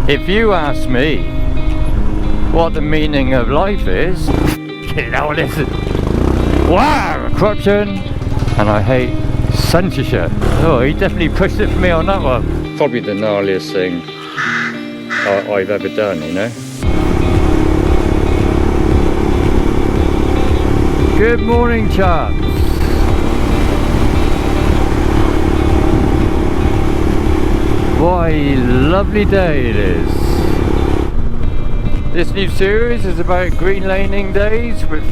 If you ask me what the meaning of life is, now listen. Wow, corruption, and I hate censorship. Oh, he definitely pushed it for me on that one. Probably the gnarliest thing I've ever done, you know. Good morning, chaps. What a lovely day it is. This new series is about greenlaning days with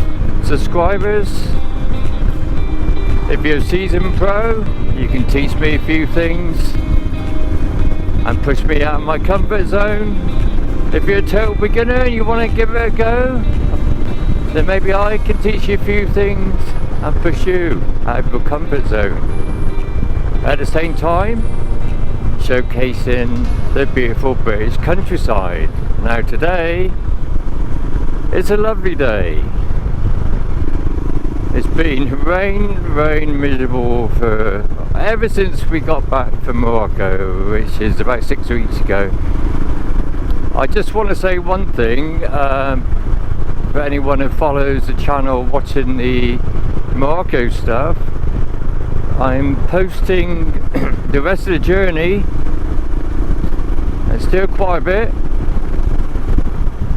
subscribers. If you're a seasoned pro, you can teach me a few things and push me out of my comfort zone. If you're a total beginner and you want to give it a go, then maybe I can teach you a few things and push you out of your comfort zone. At the same time, showcasing the beautiful British countryside. Now today, it's a lovely day. It's been rain, miserable for ever since we got back from Morocco, which is about 6 weeks ago. I just want to say one thing, for anyone who follows the channel watching the Morocco stuff, I'm posting the rest of the journey, and still quite a bit,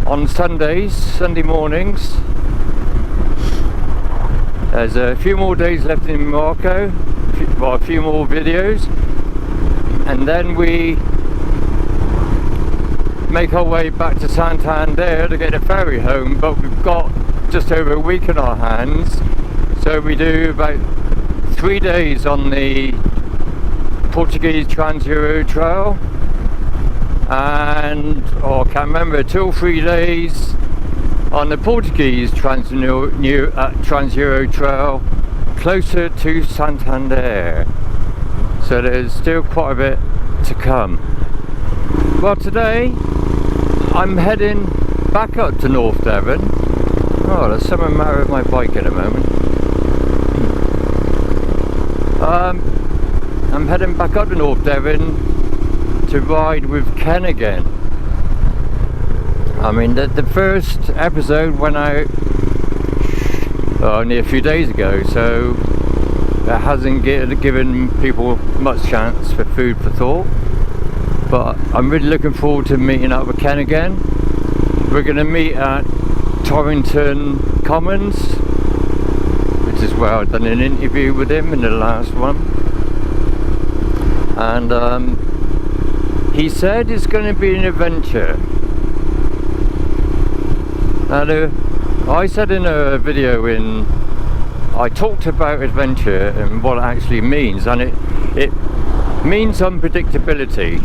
on Sunday mornings. There's a few more days left in Morocco, a few more videos, and then we make our way back to Santander to get a ferry home, but we've got just over a week in our hands, so we do about 3 days on the Portuguese Trans-Euro Trail, and I can't remember, 2 or 3 days on the Portuguese Trans-Euro Trail closer to Santander. So there's still quite a bit to come. Well, today I'm heading back up to North Devon. Oh, there's someone matter with my bike at a moment. I'm heading back up to North Devon to ride with Ken again. I mean, the first episode went out only a few days ago, so it hasn't given people much chance for food for thought. But I'm really looking forward to meeting up with Ken again. We're going to meet at Torrington Commons, which is where I've done an interview with him in the last one. And he said it's going to be an adventure. Now, I said in a video I talked about adventure and what it actually means, and it means unpredictability.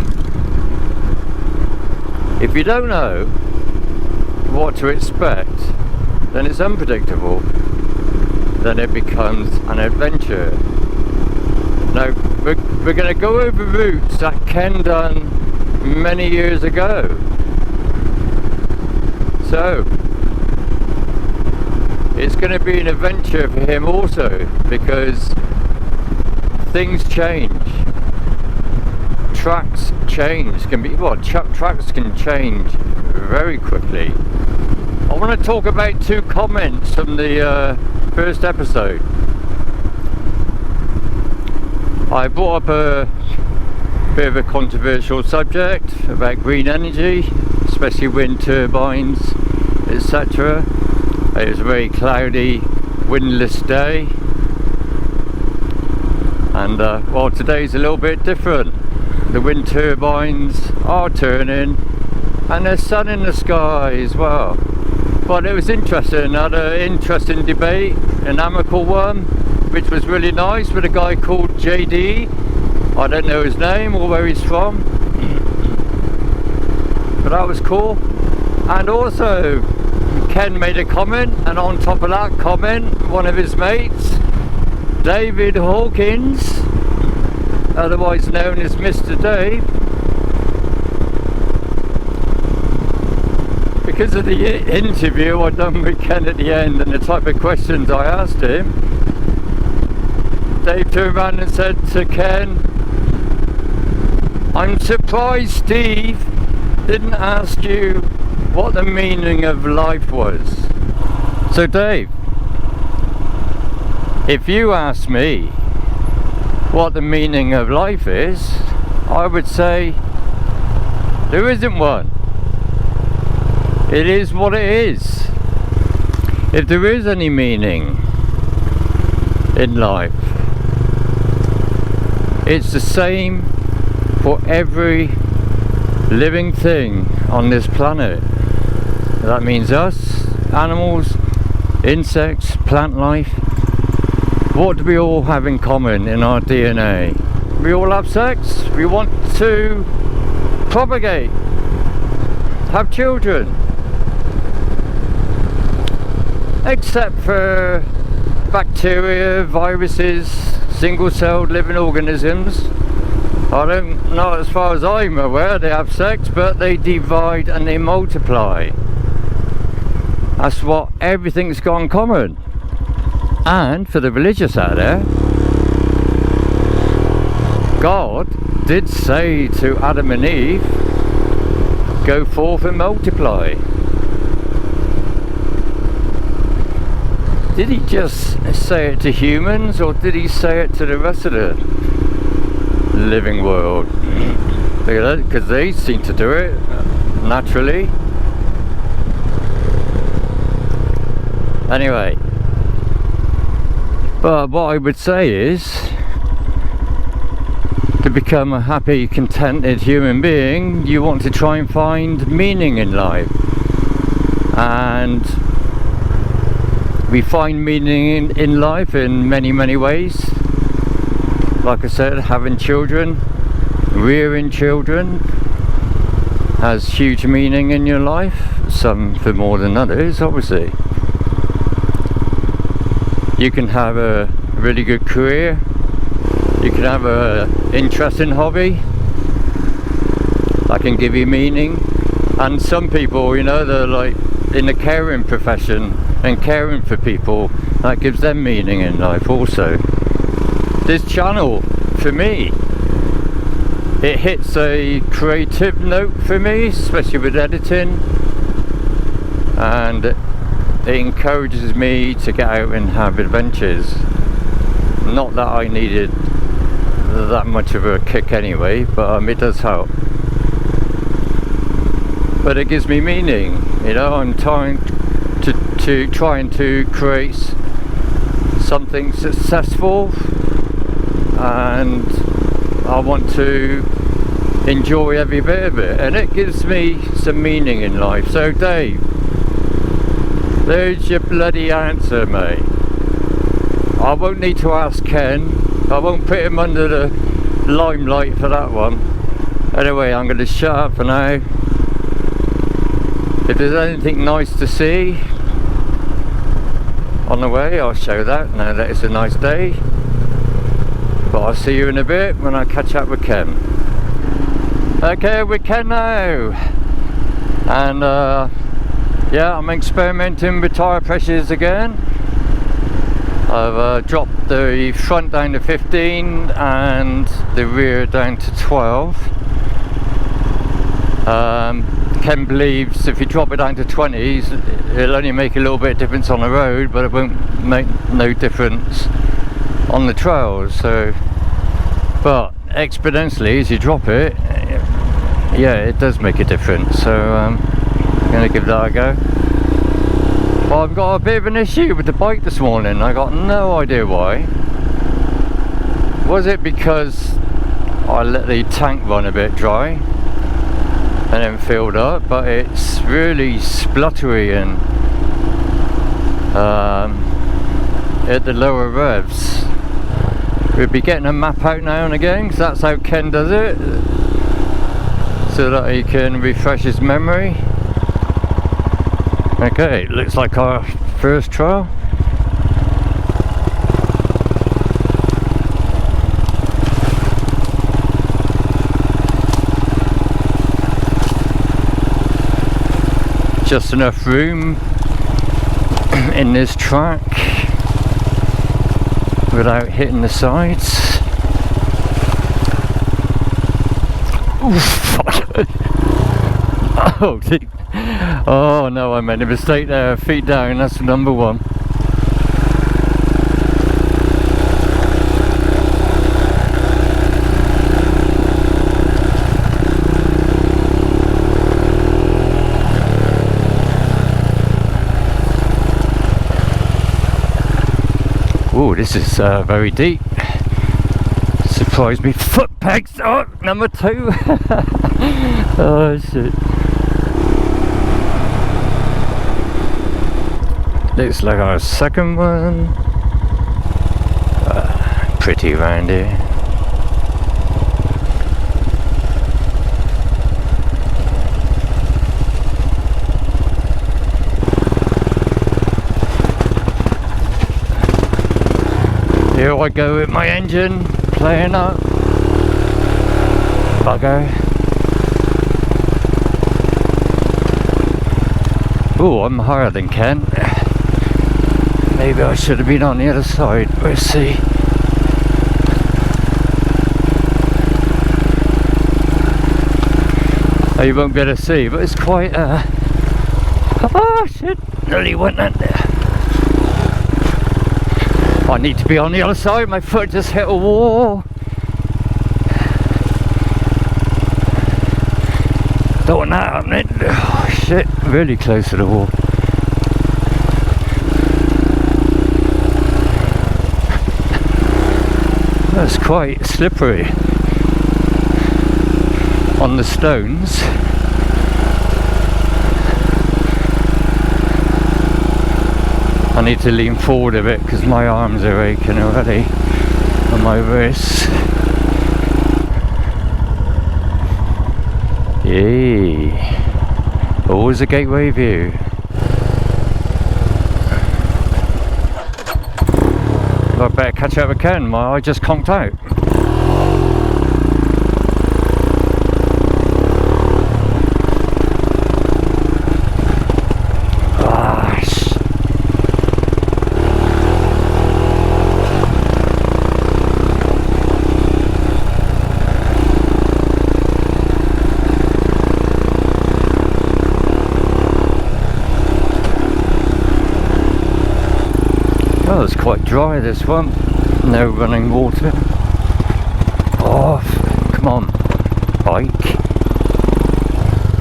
If you don't know what to expect, then it's unpredictable. Then it becomes an adventure. Now, we're going to go over routes that Ken done many years ago. So, it's going to be an adventure for him also, because things change. Tracks change, tracks can change very quickly. I want to talk about 2 comments from the first episode. I brought up a bit of a controversial subject about green energy, especially wind turbines, etc. It was a very cloudy, windless day, and well, today's a little bit different. The wind turbines are turning, and there's sun in the sky as well. But it was interesting. I had an interesting debate, an amicable one, which was really nice, with a guy called JD. I don't know his name or where he's from, but that was cool. And also, Ken made a comment, and on top of that comment, one of his mates, David Hawkins, otherwise known as Mr. Dave, because of the interview I done with Ken at the end and the type of questions I asked him, Dave turned around and said to Ken, "I'm surprised, Steve, didn't ask you what the meaning of life was. So Dave, if you ask me what the meaning of life is, I would say there isn't one. It is what it is. If there is any meaning in life, it's the same for every living thing on this planet. That means us, animals, insects, plant life. What do we all have in common in our DNA? We all have sex. We want to propagate, have children. Except for bacteria, viruses, single-celled living organisms. I don't know, as far as I'm aware, they have sex, but they divide and they multiply. That's what everything's got in common. And for the religious out there, God did say to Adam and Eve, go forth and multiply. Did he just say it to humans, or did he say it to the rest of the living world? Because they seem to do it naturally. Anyway, but what I would say is, to become a happy, contented human being, you want to try and find meaning in life. And we find meaning in life in many, many ways. Like I said, having children, rearing children has huge meaning in your life. Some for more than others, obviously. You can have a really good career. You can have an interesting hobby that can give you meaning. And some people, you know, they're like in the caring profession and caring for people, that gives them meaning in life also. This channel, for me, it hits a creative note for me, especially with editing, and it encourages me to get out and have adventures. Not that I needed that much of a kick anyway, but it does help. But it gives me meaning, you know. I'm trying to create something successful, and I want to enjoy every bit of it, and it gives me some meaning in life. So Dave, there's your bloody answer, mate. I won't need to ask Ken. I won't put him under the limelight for that one. Anyway, I'm going to shut up for now. If there's anything nice to see on the way, I'll show that, now that it's a nice day. But I'll see you in a bit when I catch up with Ken. Okay, with Ken now. And yeah, I'm experimenting with tyre pressures again. I've dropped the front down to 15 and the rear down to 12. Ken believes if you drop it down to 20s, it'll only make a little bit of difference on the road, but it won't make no difference on the trails. So, but exponentially as you drop it, yeah, it does make a difference. So I'm going to give that a go. Well, I've got a bit of an issue with the bike this morning. I got no idea why. Was it because I let the tank run a bit dry and then filled up? But it's really spluttery and at the lower revs. We'll be getting a map out now and again, because that's how Ken does it, so that he can refresh his memory. Okay, looks like our first trial. Just enough room in this track without hitting the sides. Oof. Oh, oh no, I made a mistake there. Feet down, that's number one. Oh, this is very deep. Surprised me. Foot pegs. Oh, number two. Oh shit. Looks like our second one. Pretty round here. Here I go with my engine playing up. Bugger. Oh, I'm higher than Ken. Maybe I should have been on the other side. Let's see. Oh, you won't be able to see, but it's quite oh shit, nearly went in there. I need to be on the other side, my foot just hit a wall. Don't want that happening. Oh shit, really close to the wall. That's quite slippery on the stones. I need to lean forward a bit because my arms are aching already and my wrists. Yay! Always a gateway view. I better catch up with Ken, my eye just conked out. Oh, it's quite dry, this one. No running water. Oh, come on, bike.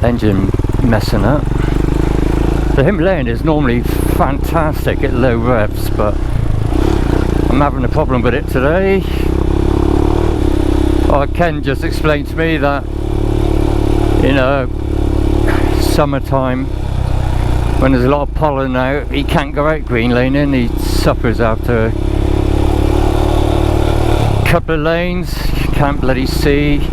Engine messing up. The Himalayan is normally fantastic at low revs, but I'm having a problem with it today. Oh, Ken just explained to me that in summertime, when there's a lot of pollen out, he can't go out greenlaning. He suffers after a couple of lanes, can't bloody see.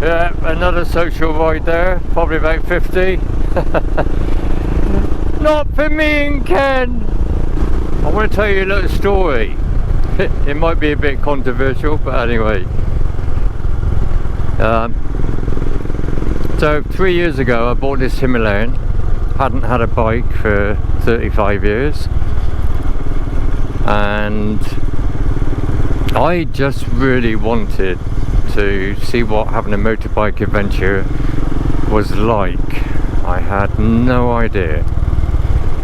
Yeah, another social ride there, probably about 50. Not for me and Ken. I want to tell you a little story. It might be a bit controversial, but anyway. So 3 years ago I bought this Himalayan. Hadn't had a bike for 35 years. And I just really wanted to see what having a motorbike adventure was like. I had no idea.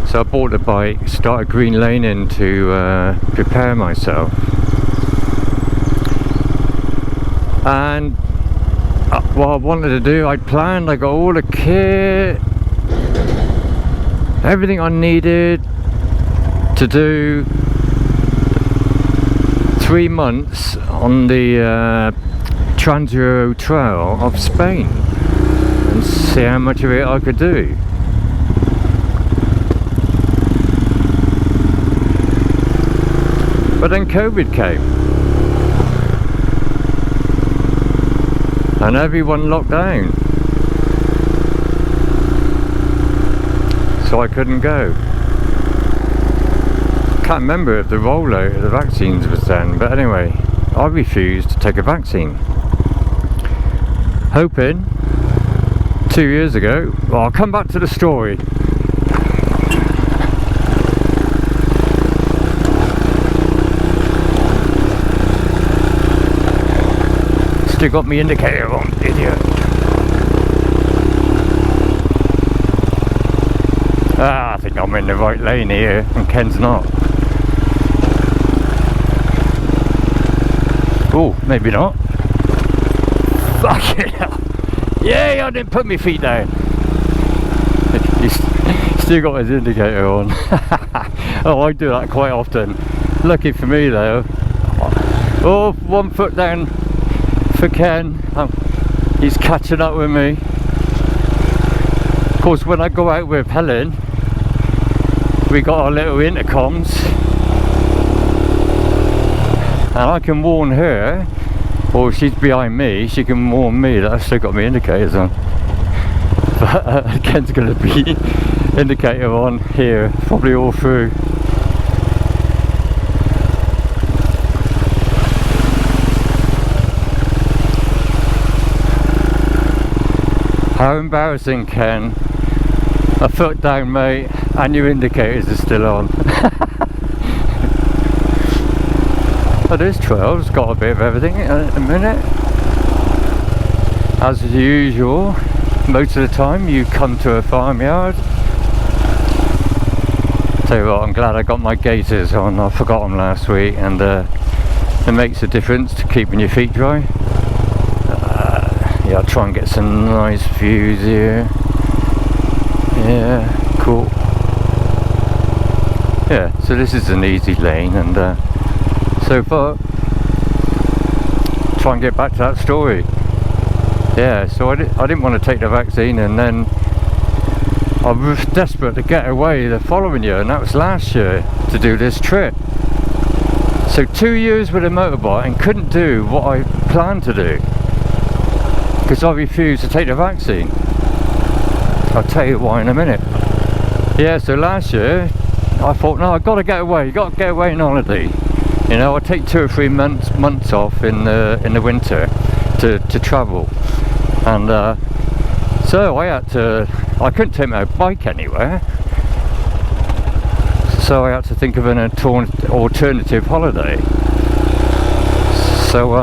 So I bought the bike, started greenlaning to prepare myself. And what I wanted to do, I'd planned, I got all the kit, everything I needed to do 3 months on the Trans-Euro Trail of Spain and see how much of it I could do. But then COVID came. And everyone locked down. So I couldn't go. Can't remember if the rollout of the vaccines was then, but anyway, I refused to take a vaccine. Hoping 2 years ago, well, I'll come back to the story. Still got me indicator on, idiot. I think I'm in the right lane here, and Ken's not. Oh, maybe not. Fucking hell. Yay, I didn't put my feet down. He's still got his indicator on. Oh, I do that quite often. Lucky for me though. Oh, 1 foot down for Ken. He's catching up with me. Of course, when I go out with Helen, we got our little intercoms, and I can warn her, or if she's behind me, she can warn me that I've still got my indicators on. But Ken's going to be indicator on here, probably all through. How embarrassing, Ken. A foot down, mate, and your indicators are still on. Oh, this trail's got a bit of everything in a minute. As usual, most of the time you come to a farmyard. Tell you what, I'm glad I got my gaiters on. I forgot them last week, and it makes a difference to keeping your feet dry. Yeah, I'll try and get some nice views here. Yeah, cool. Yeah, so this is an easy lane, and so far, try and get back to that story. Yeah, so I didn't want to take the vaccine, and then I was desperate to get away the following year, and that was last year, to do this trip. So 2 years with a motorbike and couldn't do what I planned to do because I refused to take the vaccine. I'll tell you why in a minute. Yeah, so last year I thought, no, I've got to get away. You've got to get away on holiday. You know, I'll take 2 or 3 months off in the winter to travel, and so I couldn't take my bike anywhere, so I had to think of an alternative holiday. So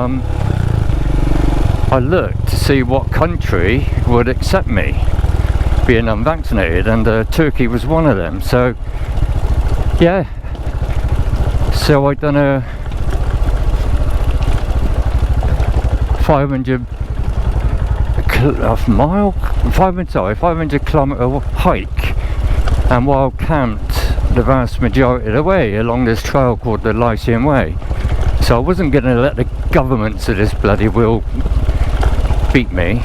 I looked to see what country would accept me being unvaccinated, and Turkey was one of them. So yeah, so I'd done a 500 kilometre hike, and wild camped the vast majority of the way along this trail called the Lyceum Way. So I wasn't going to let the governments of this bloody world beat me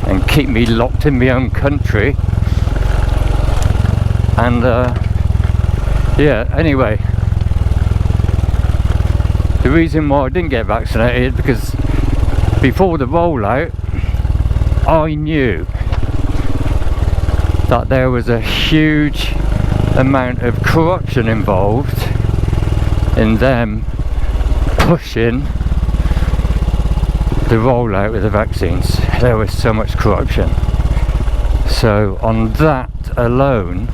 and keep me locked in my own country. And yeah, anyway, the reason why I didn't get vaccinated, because before the rollout I knew that there was a huge amount of corruption involved in them pushing the rollout of the vaccines. There was so much corruption. So on that alone,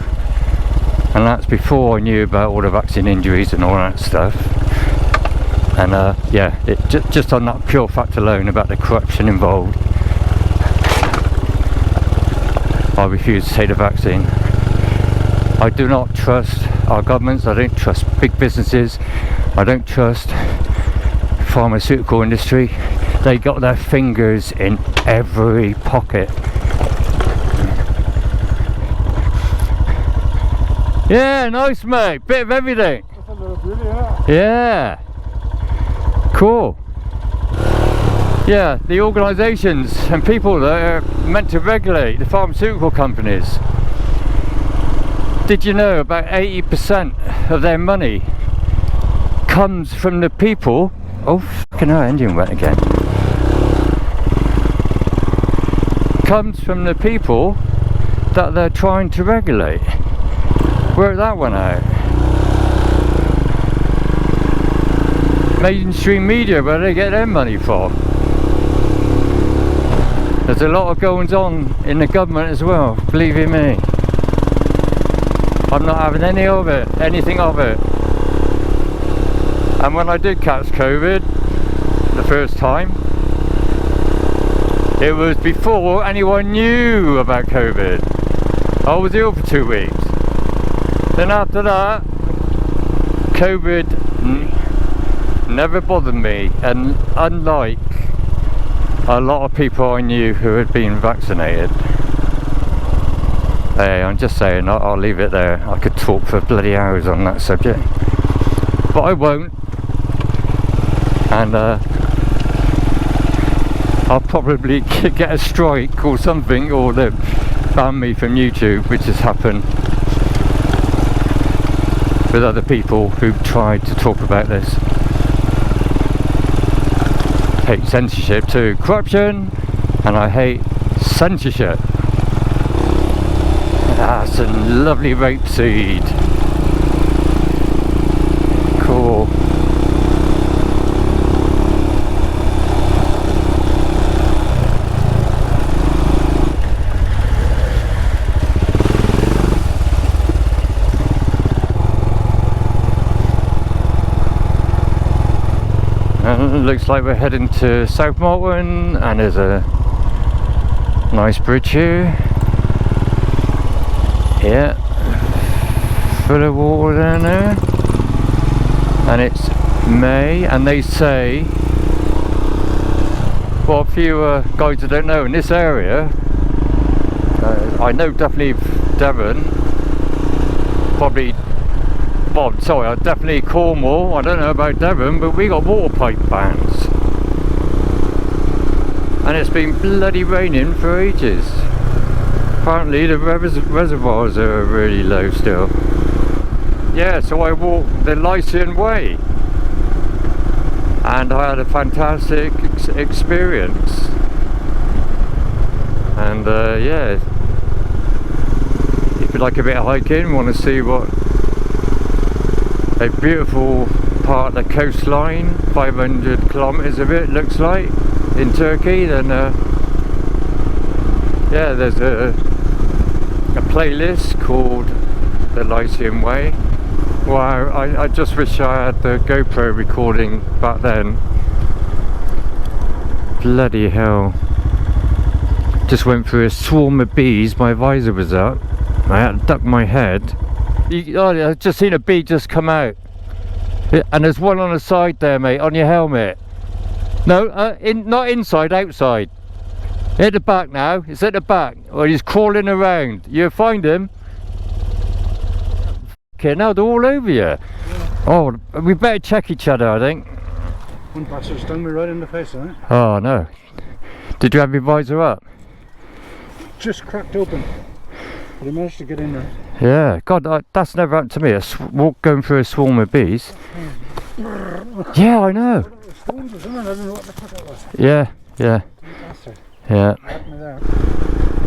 and that's before I knew about all the vaccine injuries and all that stuff, and yeah, just on that pure fact alone about the corruption involved, I refuse to take the vaccine. I do not trust our governments, I don't trust big businesses, I don't trust pharmaceutical industry. They got their fingers in every pocket. Yeah, nice mate, bit of everything. That's a little beauty, yeah. Yeah, cool. Yeah, the organisations and people that are meant to regulate the pharmaceutical companies, Did you know about 80% of their money comes from the people? Oh fucking hell, engine went again. Comes from the people that they're trying to regulate. Work that one out. Mainstream media, where they get their money from. There's a lot of goings on in the government as well, believe you me. I'm not having any of it, anything of it. And when I did catch COVID the first time, it was before anyone knew about COVID. I was ill for 2 weeks. Then after that, COVID never bothered me, and unlike a lot of people I knew who had been vaccinated. Hey, I'm just saying, I'll leave it there. I could talk for bloody hours on that subject, but I won't. And I'll probably get a strike or something, or they'll ban me from YouTube, which has happened with other people who've tried to talk about this. Hate censorship too, corruption, and I hate censorship. Ah, some lovely rapeseed. Cool. Looks like we're heading to South Malton, and there's a nice bridge here. Yeah, full of water down there, and it's May, and they say, well, a few guys that don't know, in this area, I know definitely Devon, probably, well, sorry, definitely Cornwall, I don't know about Devon, but we got water pipe bans. And it's been bloody raining for ages. Apparently the reservoirs are really low still. Yeah, so I walked the Lycian Way. And I had a fantastic experience. And yeah, if you like a bit of hiking, want to see what a beautiful part of the coastline, 500 kilometers of it looks like in Turkey, then yeah, there's a playlist called the Lycian Way. Wow, I just wish I had the GoPro recording back then. Bloody hell. Just went through a swarm of bees, my visor was up, I had to duck my head. Oh, I've just seen a bee just come out. And there's one on the side there, mate, on your helmet. No, not inside, outside. At the back now, it's at the back. Or he's crawling around. You find him? Okay, now they're all over you. Yeah. Oh, we better check each other, I think. One bastard stung me right in the face, I think. Oh no. Did you have your visor up? Just cracked open. But I managed to get in there. Yeah, God, that's never happened to me. Going through a swarm of bees. Yeah, I know. Stones or something, I don't know what the fuck that was. Yeah, yeah. Yeah.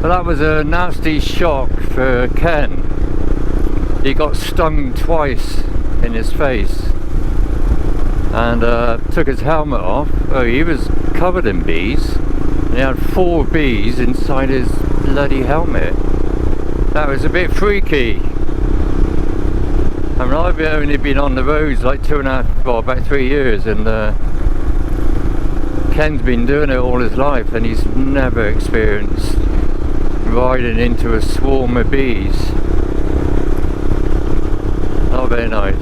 Well, that was a nasty shock for Ken. He got stung twice in his face and took his helmet off. Oh, he was covered in bees. And he had 4 bees inside his bloody helmet. That was a bit freaky. I mean, I've only been on the roads like about 3 years, and Ken's been doing it all his life, and he's never experienced riding into a swarm of bees. Not very nice.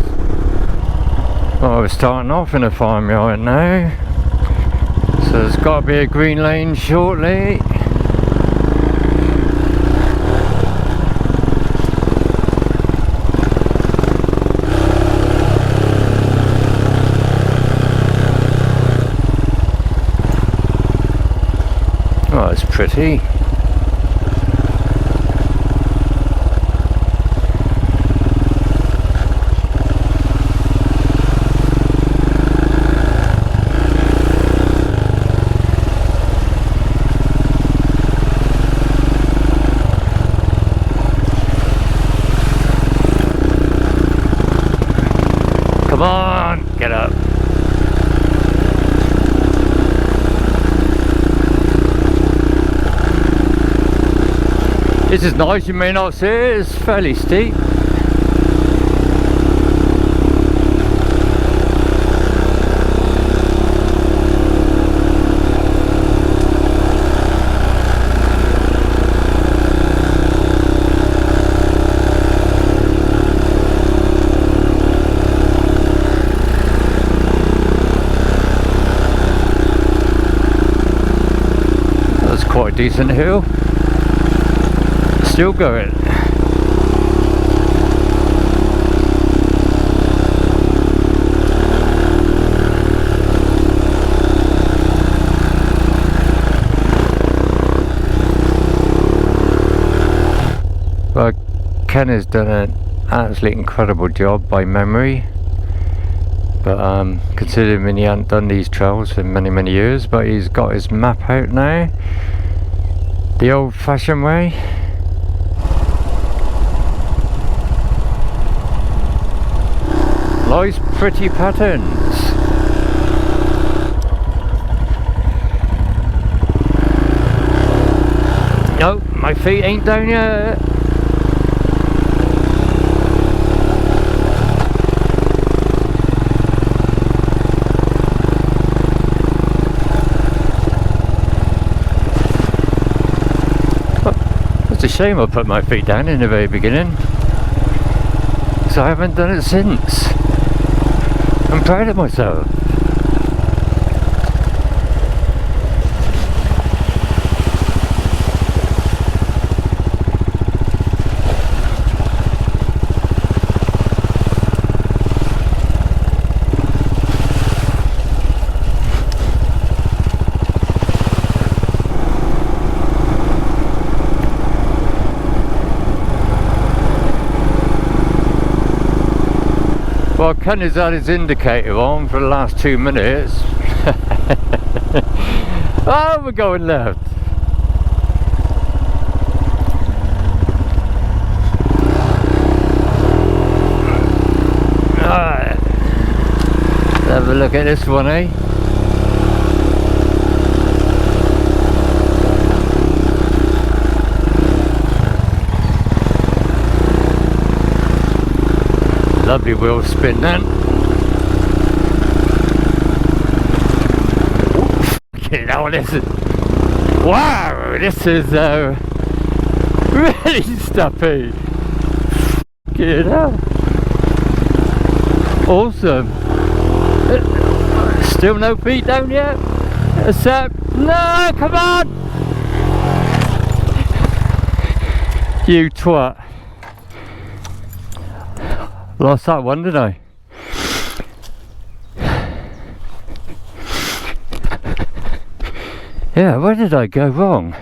Well, we're starting off in a farmyard now, so there's got to be a green lane shortly. Oh, it's pretty. This is nice, you may not see it, it's fairly steep. That's quite a decent hill. Still going. Well, Ken has done an absolutely incredible job by memory, but considering he hadn't done these trails for many years, but he's got his map out now, the old-fashioned way. Nice pretty patterns. No, my feet ain't down yet. It's a shame I put my feet down in the very beginning, because I haven't done it since. I'm proud of myself. Well, Ken has had his indicator on for the last 2 minutes. Oh, we're going left. Alright, let's have a look at this one, eh? Lovely wheel spin then. Fucking hell, this is... Wow, this is really stuffy. Fucking hell. Awesome. Still no feet down yet? Except... No, come on! You twat. Lost that one, did I? Yeah, where did I go wrong?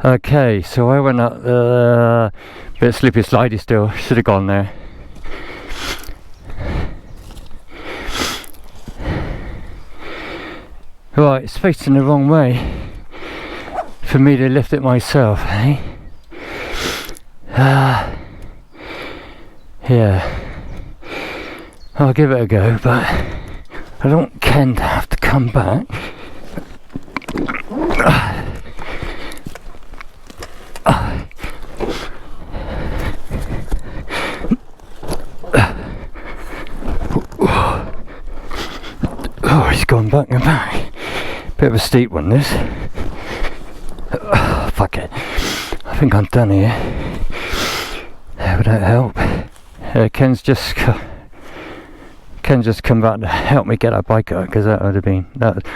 Okay, so I went up bit slippy slidey still, should have gone there. Right, it's facing the wrong way for me to lift it myself, eh? Yeah, I'll give it a go, but I don't want Ken to have to come back. Oh, he's gone back and back. Bit of a steep one, this. Oh, fuck it. I think I'm done here. Would that help? Ken's just come back to help me get that bike out, because that would have been that.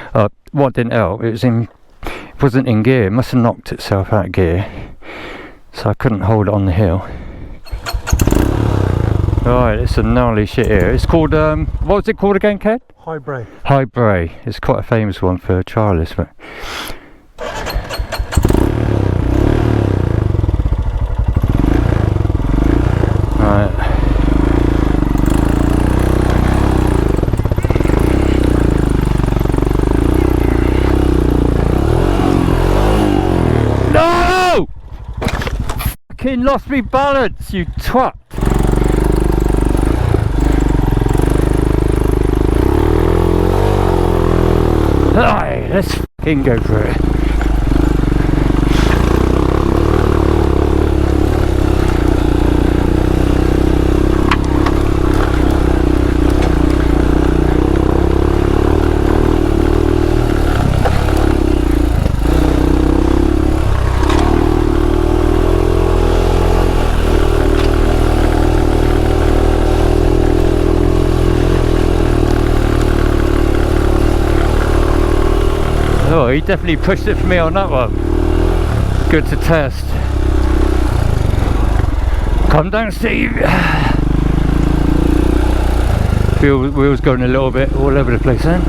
What didn't help? It wasn't in gear. It must have knocked itself out of gear, so I couldn't hold it on the hill. Right, it's a gnarly shit here. It's called what was it called again, Ken? High Bray. High Bray. It's quite a famous one for trialists, but. Right. No! Fucking lost me balance, you twat. Alright, let's fucking go for it. he definitely pushed it for me on that one. Good to test. Come down, Steve. Wheels going a little bit all over the place then.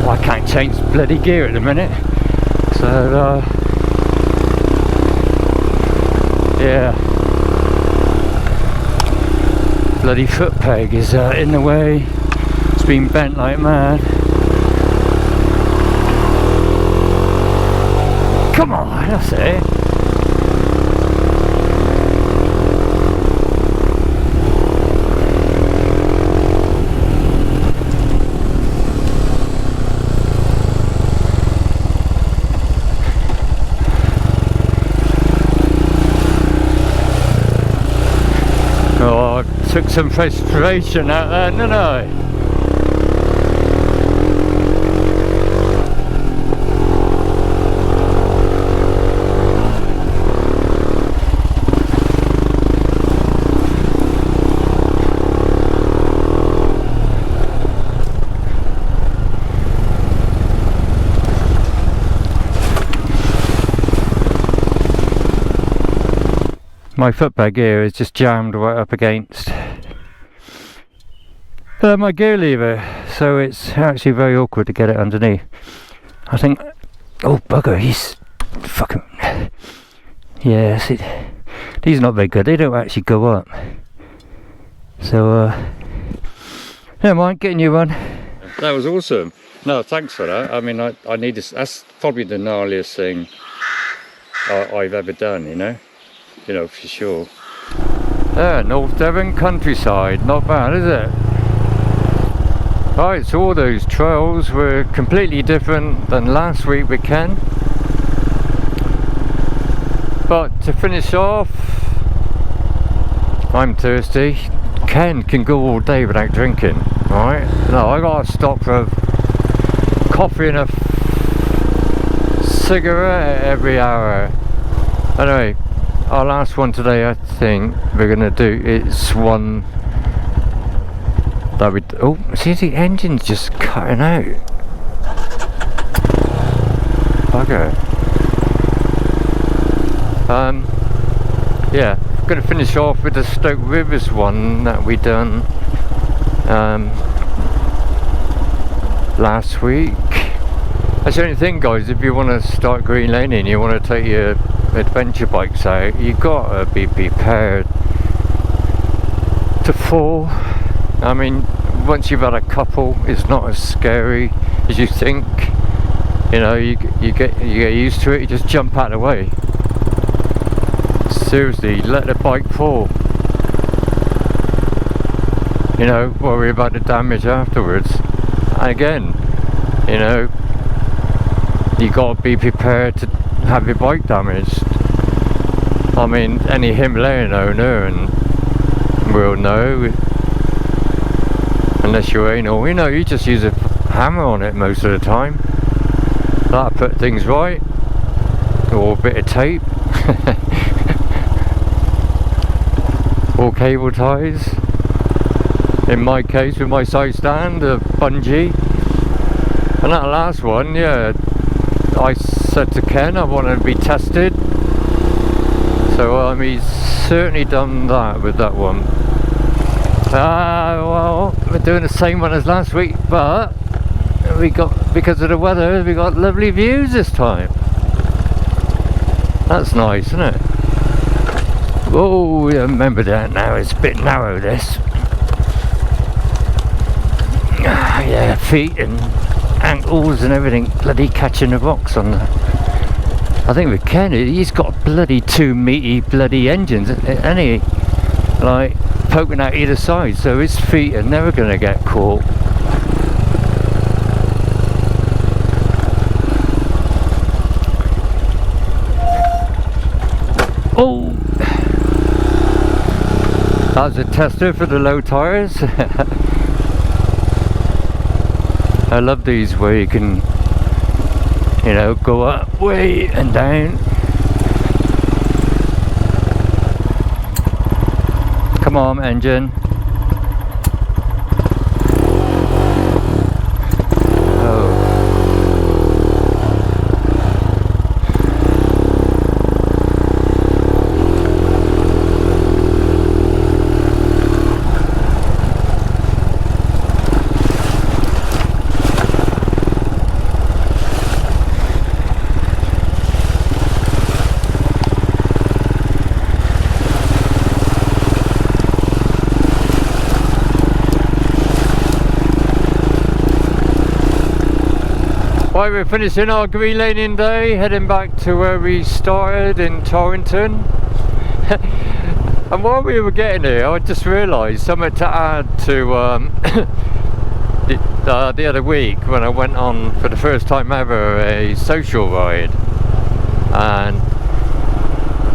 Oh, I can't change bloody gear at the minute. So, yeah. Bloody foot peg is in the way. It's been bent like mad. Come on, that's it. Oh, I took some frustration out there, didn't I? My foot peg here is just jammed right up against my gear lever, so it's actually very awkward to get it underneath. I think, oh bugger, he's fucking, yeah, see, these are not very good, they don't actually go up. So, never mind, getting you one. That was awesome. No, thanks for that. I mean, I need this, that's probably the gnarliest thing I've ever done, you know, for sure. Yeah, North Devon countryside, not bad, is it? Right, so all those trails were completely different than last week with Ken. But to finish off, I'm thirsty. Ken can go all day without drinking, right? No, I gotta stop for a coffee and a cigarette every hour. Anyway, our last one today, I think we're gonna do, it's one that we, oh, see the engine's just cutting out. Bugger. Yeah, I'm gonna finish off with the Stoke Rivers one that we done last week. That's the only thing, guys, if you want to start green laning, you want to take your adventure bikes out, you gotta be prepared to fall. I mean, once you've had a couple, it's not as scary as you think. You know, you get used to it, you just jump out of the way. Seriously, let the bike fall. You know, worry about the damage afterwards. And again, you know, you gotta be prepared to have your bike damaged. I mean, any Himalayan owner will know, unless you're anal, you know, you just use a hammer on it most of the time. That'll put things right, or a bit of tape, or cable ties. In my case, with my side stand, a bungee. And that last one, yeah, I said to Ken I wanted to be tested, so he's certainly done that with that one. Well, we're doing the same one as last week, but we got, because of the weather, we got lovely views this time. That's nice, isn't it? Oh, yeah, remember that now, it's a bit narrow, this. Yeah, feet and ankles and everything bloody catching the rocks on the, I think with Ken, he's got bloody two meaty bloody engines, and he like poking out either side, so his feet are never going to get caught. Oh, that was a tester for the low tires. I love these where you can, you know, go up way and down. Come on, engine. Oh. Right, we're finishing our greenlaning day, heading back to where we started in Torrington. And while we were getting here, I just realised something to add to the other week when I went on for the first time ever a social ride, and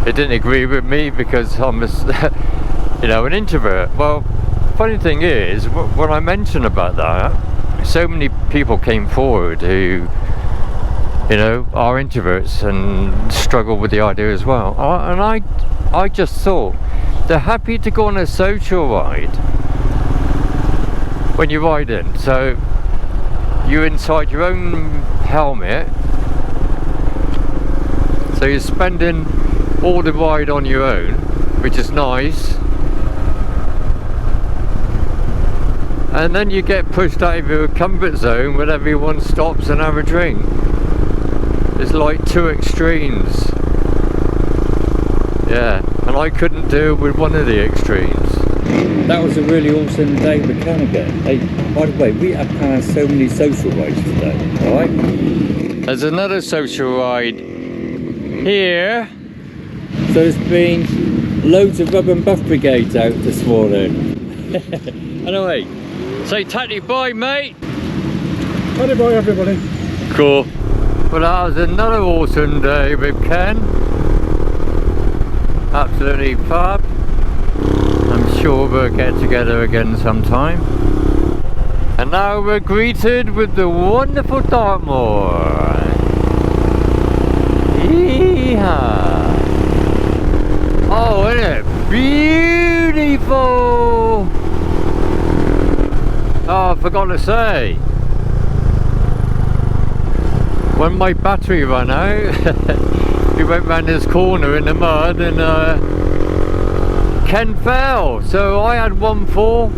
it didn't agree with me because I'm an introvert. Well, funny thing is, when I mentioned about that, so many people came forward who, are introverts and struggle with the idea as well. And I just thought, they're happy to go on a social ride when you're riding. So you're inside your own helmet, so you're spending all the ride on your own, which is nice. And then you get pushed out of your comfort zone when everyone stops and have a drink. It's like two extremes. Yeah, and I couldn't deal with one of the extremes. That was a really awesome day with Ken again. Hey, by the way, we have planned so many social rides today, alright? There's another social ride here. So there's been loads of rubber and buff brigades out this morning. Anyway, say tatty bye, mate. Bye bye, everybody. Cool. Well, that was another awesome day with Ken. Absolutely fab. I'm sure we'll get together again sometime. And now we're greeted with the wonderful Dartmoor. Yeehaw! Oh, isn't it beautiful? Oh, I forgot to say, when my battery ran out, we went round this corner in the mud and Ken fell. So I had 1-4.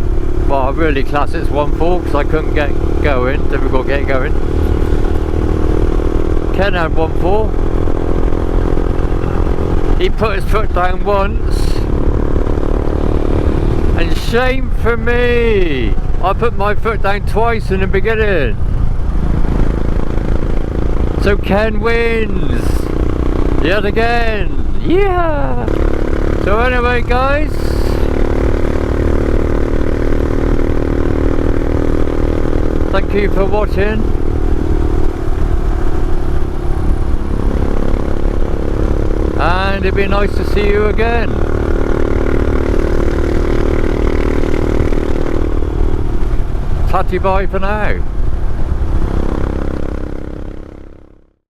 Well, I really class it's 1-4 because I couldn't get going, difficult get going. Ken had 1-4. He put his foot down once, and shame for me, I put my foot down twice in the beginning. So Ken wins yet again. Yeah. So anyway, guys, thank you for watching. And it'd be nice to see you again. Tatty bye for now.